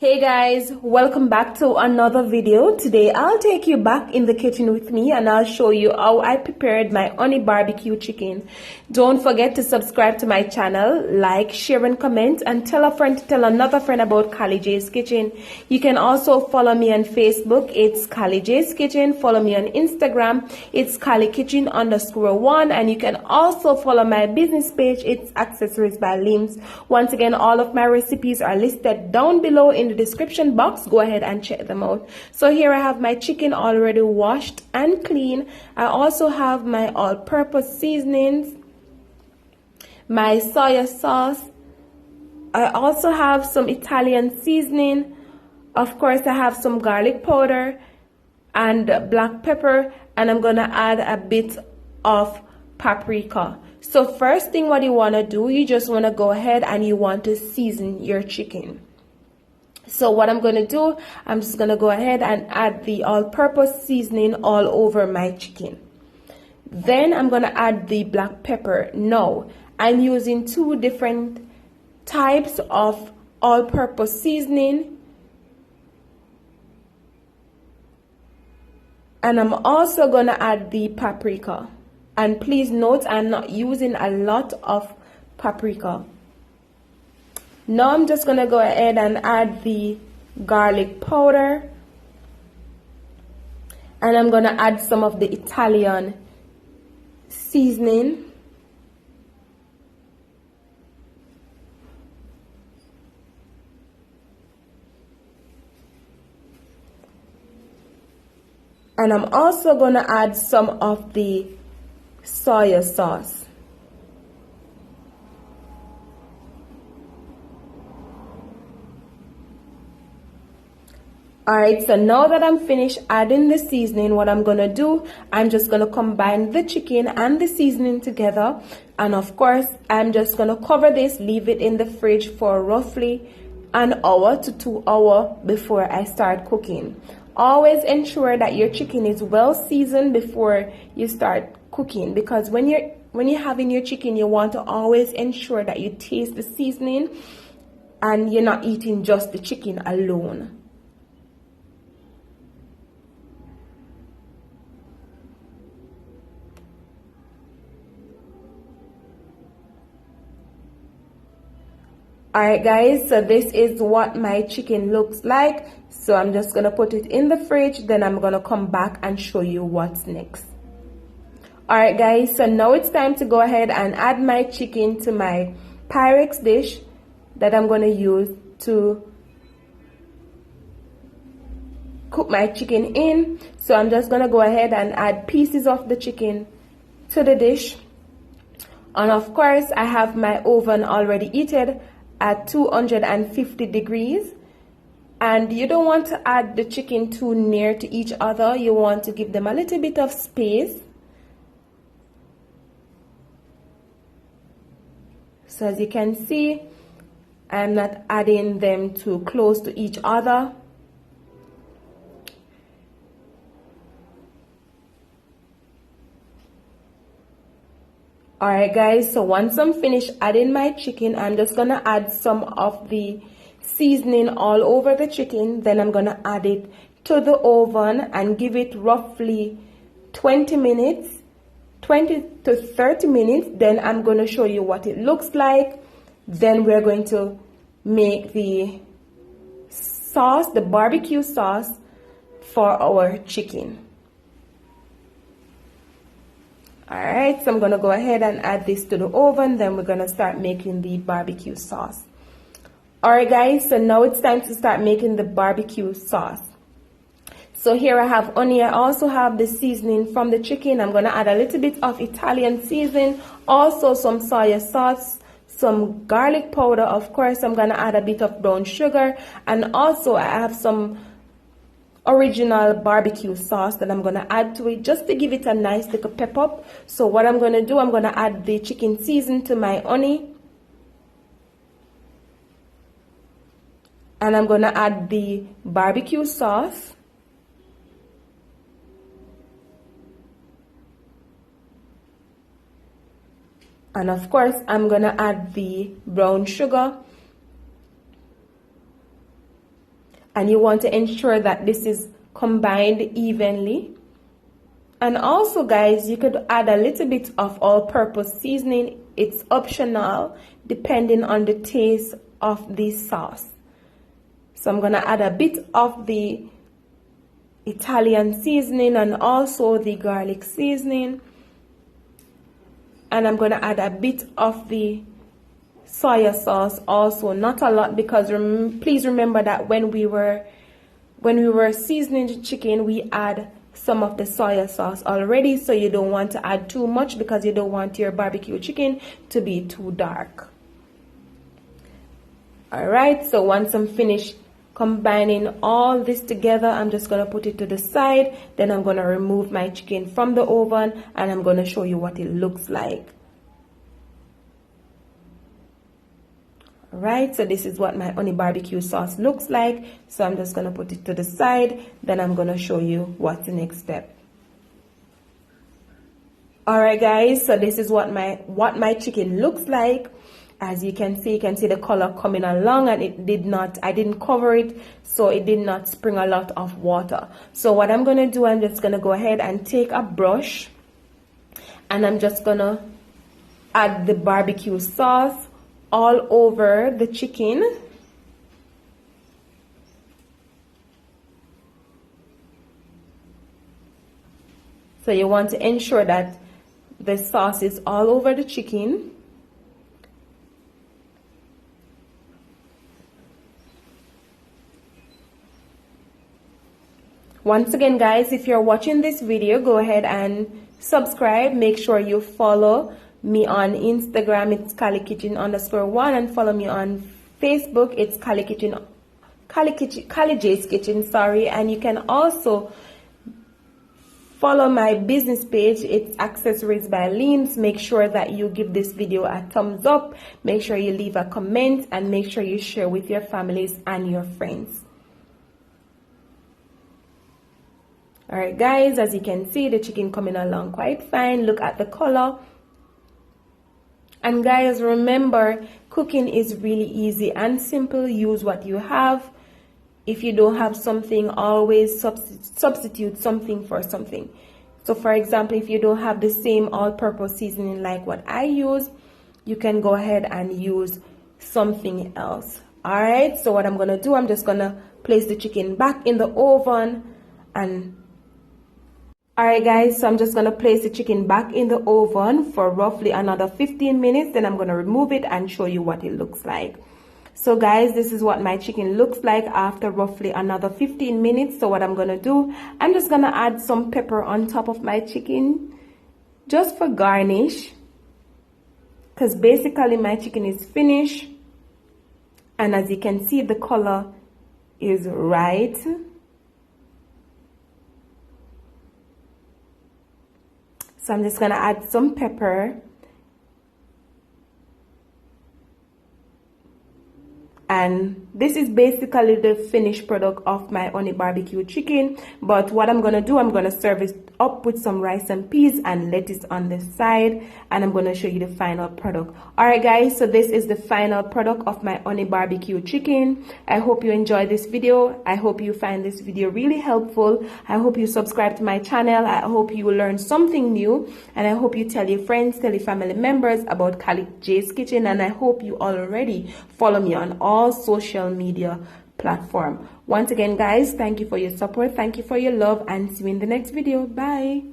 Hey guys, welcome back to another video. Today I'll take you back in the kitchen with me and I'll show you how I prepared my honey barbecue chicken. Don't forget to subscribe to my channel, like, share and comment, and tell a friend to tell another friend about Callie J's Kitchen. You can also follow me on Facebook, it's Callie J's Kitchen. Follow me on Instagram, it's CallieKitchen_1, and you can also follow my business page, it's Accessories by Lims. Once again, all of my recipes are listed down below in the description box. Go ahead and check them out. So here I have my chicken already washed and clean. I also have my all-purpose seasonings, my soy sauce. I also have some Italian seasoning. Of course, I have some garlic powder and black pepper, and I'm gonna add a bit of paprika. So first thing what you want to do, you just want to go ahead and you want to season your chicken. So what I'm going to do, I'm just going to go ahead and add the all-purpose seasoning all over my chicken. Then I'm going to add the black pepper. Now, I'm using two different types of all-purpose seasoning. And I'm also going to add the paprika. And please note, I'm not using a lot of paprika. Now I'm just going to go ahead and add the garlic powder. And I'm going to add some of the Italian seasoning. And I'm also going to add some of the soy sauce. Alright, so now that I'm finished adding the seasoning, what I'm going to do, I'm just going to combine the chicken and the seasoning together. And of course, I'm just going to cover this, leave it in the fridge for roughly an hour to 2 hours before I start cooking. Always ensure that your chicken is well seasoned before you start cooking, because when you're having your chicken, you want to always ensure that you taste the seasoning and you're not eating just the chicken alone. Alright guys, so this is what my chicken looks like. So I'm just going to put it in the fridge, then I'm going to come back and show you what's next. Alright guys, so now it's time to go ahead and add my chicken to my Pyrex dish that I'm going to use to cook my chicken in. So I'm just going to go ahead and add pieces of the chicken to the dish. And of course, I have my oven already heated at 250 degrees, and you don't want to add the chicken too near to each other. You want to give them a little bit of space. So as you can see, I'm not adding them too close to each other. Alright guys, so once I'm finished adding my chicken, I'm just going to add some of the seasoning all over the chicken. Then I'm going to add it to the oven and give it roughly 20 minutes, 20 to 30 minutes. Then I'm going to show you what it looks like. Then we're going to make the sauce, the barbecue sauce for our chicken. Alright, so I'm going to go ahead and add this to the oven. Then we're going to start making the barbecue sauce. Alright guys, so now it's time to start making the barbecue sauce. So here I have onion. I also have the seasoning from the chicken. I'm going to add a little bit of Italian seasoning. Also some soy sauce, some garlic powder. Of course, I'm going to add a bit of brown sugar. And also I have some original barbecue sauce that I'm going to add to it just to give it a nice little pep up. So what I'm going to do, I'm going to add the chicken season to my honey. And I'm going to add the barbecue sauce. And of course, I'm going to add the brown sugar. and you want to ensure that this is combined evenly. And also, guys, you could add a little bit of all-purpose seasoning. It's optional depending on the taste of this sauce. So I'm going to add a bit of the Italian seasoning and also the garlic seasoning. And I'm going to add a bit of the soy sauce also, not a lot, because please remember that when we were seasoning the chicken, we add some of the soy sauce already, so you don't want to add too much because you don't want your barbecue chicken to be too dark. Alright, so once I'm finished combining all this together, I'm just going to put it to the side. Then I'm going to remove my chicken from the oven and I'm going to show you what it looks like. Alright, so this is what my honey barbecue sauce looks like. So I'm just going to put it to the side. Then I'm going to show you what's the next step. Alright guys, so this is what my chicken looks like. As you can see the color coming along, and I didn't cover it, so it did not spring a lot of water. So what I'm going to do, I'm just going to go ahead and take a brush and I'm just going to add the barbecue sauce all over the chicken. So you want to ensure that the sauce is all over the chicken. Once again, guys, if you're watching this video, go ahead and subscribe. Make sure you follow me on Instagram, it's CaliKitchen_1, and follow me on Facebook, it's Cali J's Kitchen, sorry. And you can also follow my business page, it's Accessories by Leans. Make sure that you give this video a thumbs up, make sure you leave a comment, and make sure you share with your families and your friends. Alright guys, as you can see, the chicken coming along quite fine. Look at the color. And guys, remember, cooking is really easy and simple. Use what you have. If you don't have something, always substitute something for something. So for example, if you don't have the same all-purpose seasoning like what I use, you can go ahead and use something else. Alright, so what I'm going to do, I'm just going to place the chicken back in the oven. And alright guys, so I'm just going to place the chicken back in the oven for roughly another 15 minutes. Then I'm going to remove it and show you what it looks like. So guys, this is what my chicken looks like after roughly another 15 minutes. So what I'm going to do, I'm just going to add some pepper on top of my chicken just for garnish. Because basically my chicken is finished. And as you can see, the color is right. So I'm just going to add some pepper. And this is basically the finished product of my honey barbecue chicken. But what I'm going to do, I'm going to serve it up with some rice and peas and lettuce on the side. And I'm going to show you the final product. Alright guys, so this is the final product of my honey barbecue chicken. I hope you enjoyed this video. I hope you find this video really helpful. I hope you subscribe to my channel. I hope you learn something new. And I hope you tell your friends, tell your family members about Cali J's Kitchen. And I hope you already follow me on all social media platform. Once again guys, thank you for your support, thank you for your love, and see you in the next video. Bye.